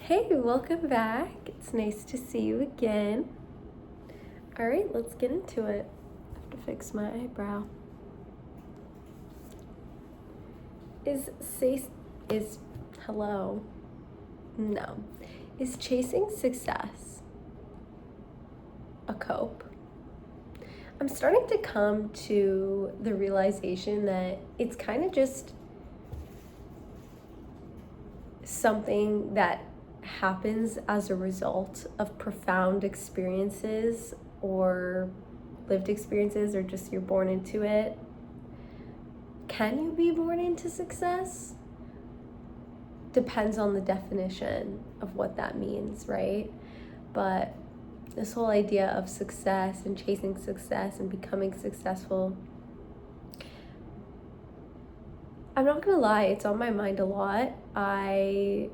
Hey, welcome back. It's nice to see you again. All right, let's get into it. I have to fix my eyebrow. Is hello? No. Is chasing success a cope? I'm starting to come to the realization that it's kind of just something that happens as a result of profound experiences or lived experiences, or just you're born into it. Can you be born into success? Depends on the definition of what that means, right? But this whole idea of success and chasing success and becoming successful, I'm not gonna lie, it's on my mind a lot. I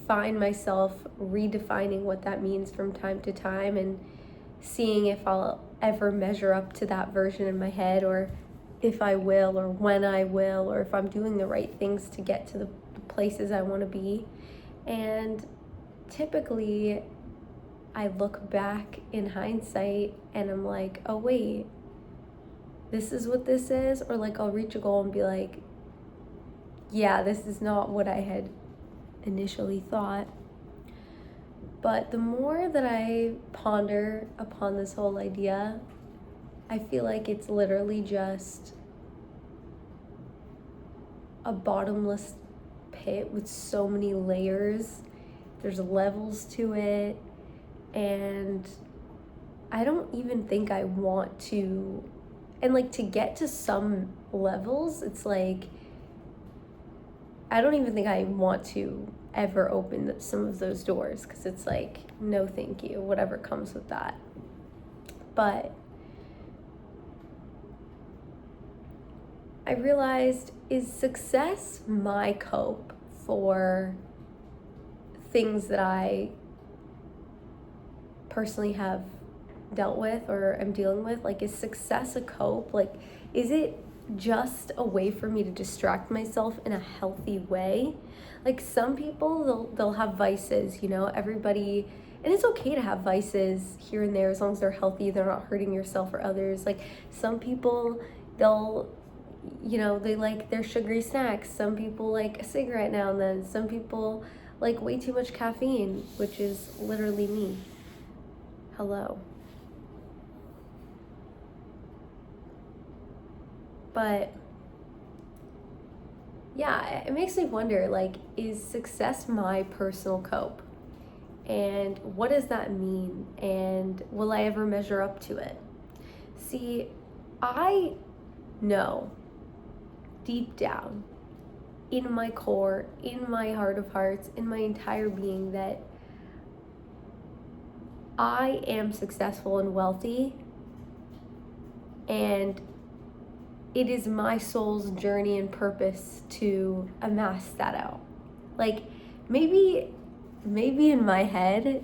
find myself redefining what that means from time to time and seeing if I'll ever measure up to that version in my head, or if I will, or when I will, or if I'm doing the right things to get to the places I want to be. And typically I look back in hindsight and I'm like, oh wait, this is what this is. Or like I'll reach a goal and be like, yeah, this is not what I had initially thought. But the more that I ponder upon this whole idea, I feel like it's literally just a bottomless pit with so many layers. There's levels to it, and I don't even think I want to. And like, to get to some levels, it's like I don't even think I want to ever open some of those doors, because it's like, no thank you, whatever comes with that. But I realized, is success my cope for things that I personally have dealt with or am dealing with? Like, is success a cope? Like, is it just a way for me to distract myself in a healthy way? Like, some people, they'll have vices, everybody, and it's okay to have vices here and there as long as they're healthy, they're not hurting yourself or others. Like, some people, they like their sugary snacks. Some people like a cigarette now and then. Some people like way too much caffeine, which is literally me. Hello. But yeah, it makes me wonder, like, is success my personal cope? And what does that mean? And will I ever measure up to it? See, I know deep down in my core, in my heart of hearts, in my entire being, that I am successful and wealthy, and it is my soul's journey and purpose to amass that out. Like, maybe in my head,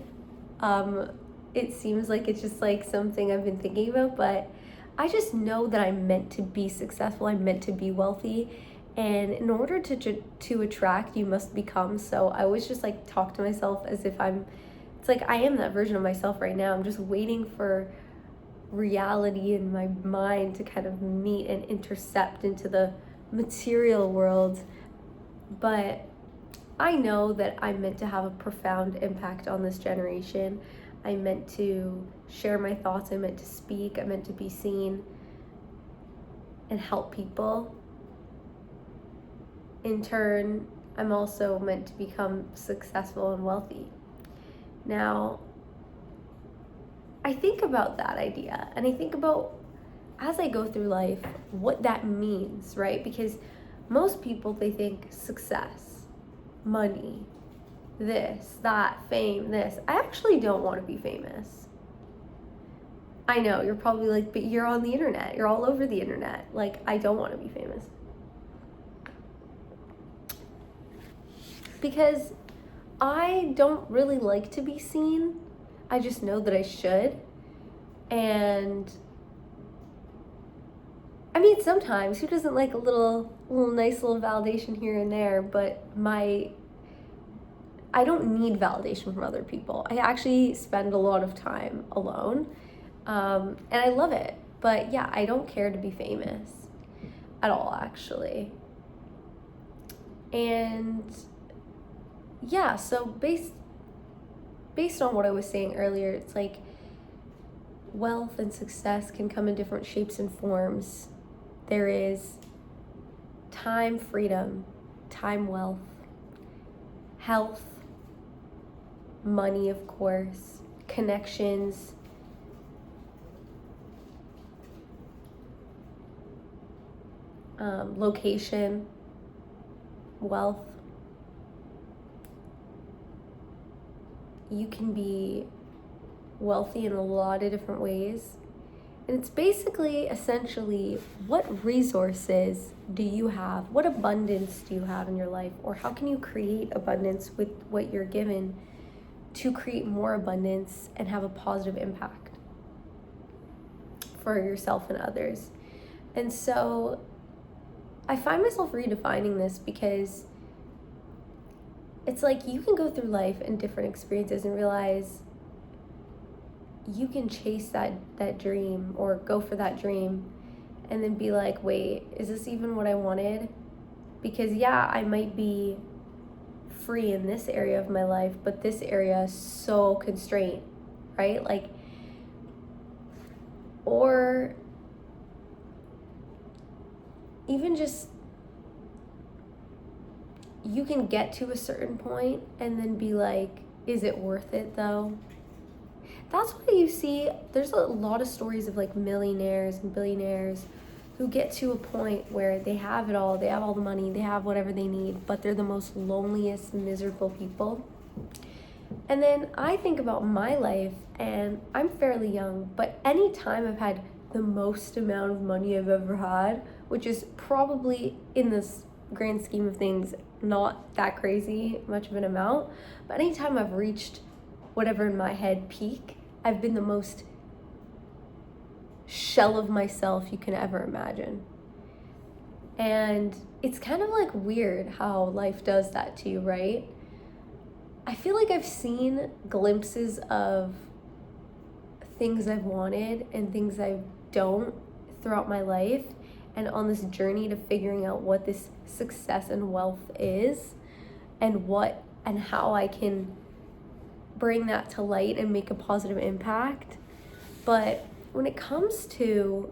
it seems like it's just like something I've been thinking about, but I just know that I'm meant to be successful. I'm meant to be wealthy. And in order to attract, you must become. So I always just like talk to myself as if it's like I am that version of myself right now. I'm just waiting for reality in my mind to kind of meet and intercept into the material world. But I know that I'm meant to have a profound impact on this generation. I'm meant to share my thoughts. I'm meant to speak. I'm meant to be seen and help people. In turn, I'm also meant to become successful and wealthy. Now, I think about that idea, and I think about, as I go through life, what that means, right? Because most people, they think success, money, this, that, fame, this. I actually don't want to be famous. I know, you're probably like, but you're on the internet. You're all over the internet. Like, I don't want to be famous. Because I don't really like to be seen. I just know that I should. And I mean, sometimes, who doesn't like a little nice little validation here and there? But my I don't need validation from other people. I actually spend a lot of time alone, and I love it. But yeah, I don't care to be famous at all, actually. And yeah, so based on what I was saying earlier, it's like wealth and success can come in different shapes and forms. There is time freedom, time wealth, health, money, of course, connections, location, wealth. You can be wealthy in a lot of different ways. And it's basically, essentially, what resources do you have? What abundance do you have in your life? Or how can you create abundance with what you're given to create more abundance and have a positive impact for yourself and others? And so I find myself redefining this because it's like you can go through life and different experiences and realize you can chase that dream or go for that dream and then be like, wait, is this even what I wanted? Because yeah, I might be free in this area of my life, but this area is so constrained, right? Like, or even just you can get to a certain point and then be like, is it worth it though? That's why you see there's a lot of stories of like millionaires and billionaires who get to a point where they have it all, they have all the money, they have whatever they need, but they're the most loneliest, miserable people. And then I think about my life, and I'm fairly young, but any time I've had the most amount of money I've ever had, which is probably in this grand scheme of things not that crazy much of an amount, but anytime I've reached whatever in my head peak, I've been the most shell of myself you can ever imagine. And it's kind of like weird how life does that to you, right? I feel like I've seen glimpses of things I've wanted and things I don't throughout my life, and on this journey to figuring out what this success and wealth is and what and how I can bring that to light and make a positive impact. But when it comes to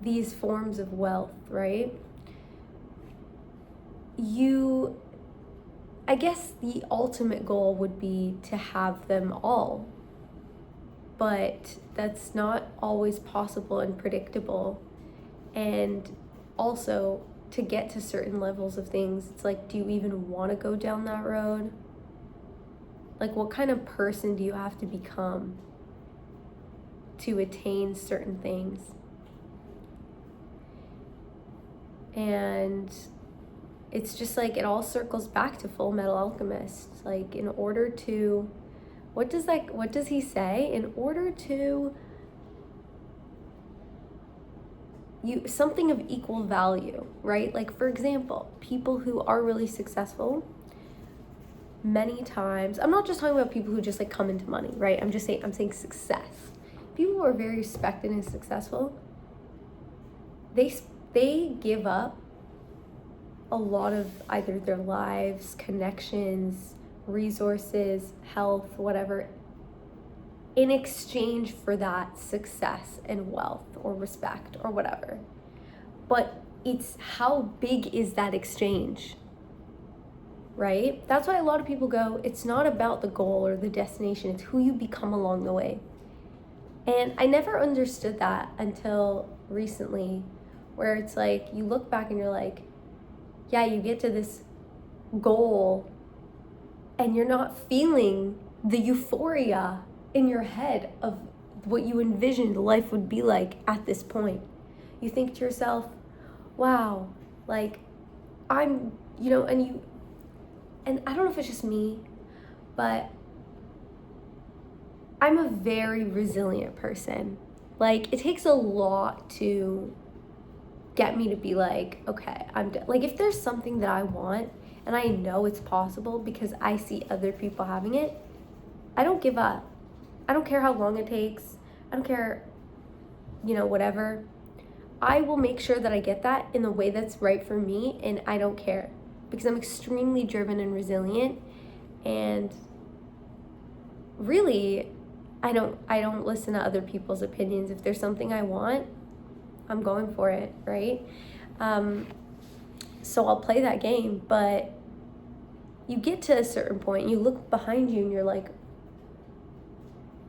these forms of wealth, right? I guess the ultimate goal would be to have them all. But that's not always possible and predictable. And also, to get to certain levels of things, it's like, do you even want to go down that road? Like, what kind of person do you have to become to attain certain things? And it's just like, it all circles back to Full Metal Alchemist. Like, in order to, what does he say? In order to, something of equal value, right? Like, for example, people who are really successful, many times, I'm not just talking about people who just like come into money, right? I'm saying success. People who are very respected and successful, they give up a lot of either their lives, connections, resources, health, whatever, in exchange for that success and wealth or respect or whatever. But it's how big is that exchange, right? That's why a lot of people go, it's not about the goal or the destination, it's who you become along the way. And I never understood that until recently, where it's like, you look back and you're like, yeah, you get to this goal and you're not feeling the euphoria in your head of what you envisioned life would be like at this point. You think to yourself, wow, like I'm, and I don't know if it's just me, but I'm a very resilient person. Like, it takes a lot to get me to be like, okay, like if there's something that I want and I know it's possible because I see other people having it, I don't give up. I don't care how long it takes. I don't care, whatever. I will make sure that I get that in the way that's right for me, and I don't care because I'm extremely driven and resilient, and really I don't listen to other people's opinions. If there's something I want, I'm going for it, right? So I'll play that game, but you get to a certain point, you look behind you and you're like,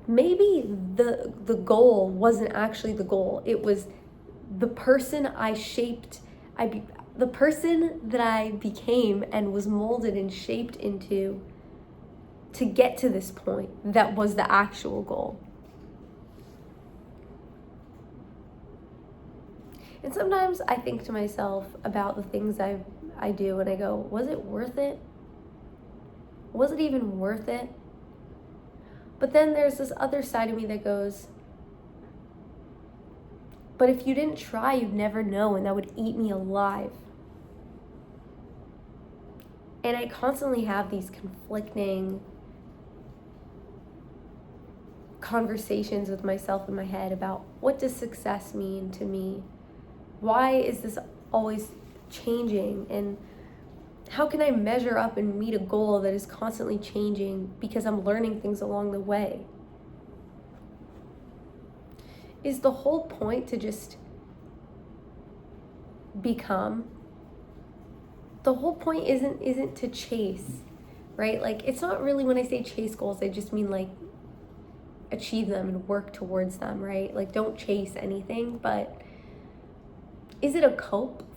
maybe the goal wasn't actually the goal. It was the person the person that I became and was molded and shaped into to get to this point that was the actual goal. And sometimes I think to myself about the things I do and I go, was it worth it? Was it even worth it? But then there's this other side of me that goes, but if you didn't try, you'd never know, and that would eat me alive. And I constantly have these conflicting conversations with myself in my head about what does success mean to me? Why is this always changing? And how can I measure up and meet a goal that is constantly changing because I'm learning things along the way? Is the whole point to just become? The whole point isn't to chase, right? Like, it's not really, when I say chase goals, I just mean like achieve them and work towards them, right? Like, don't chase anything, but is it a cope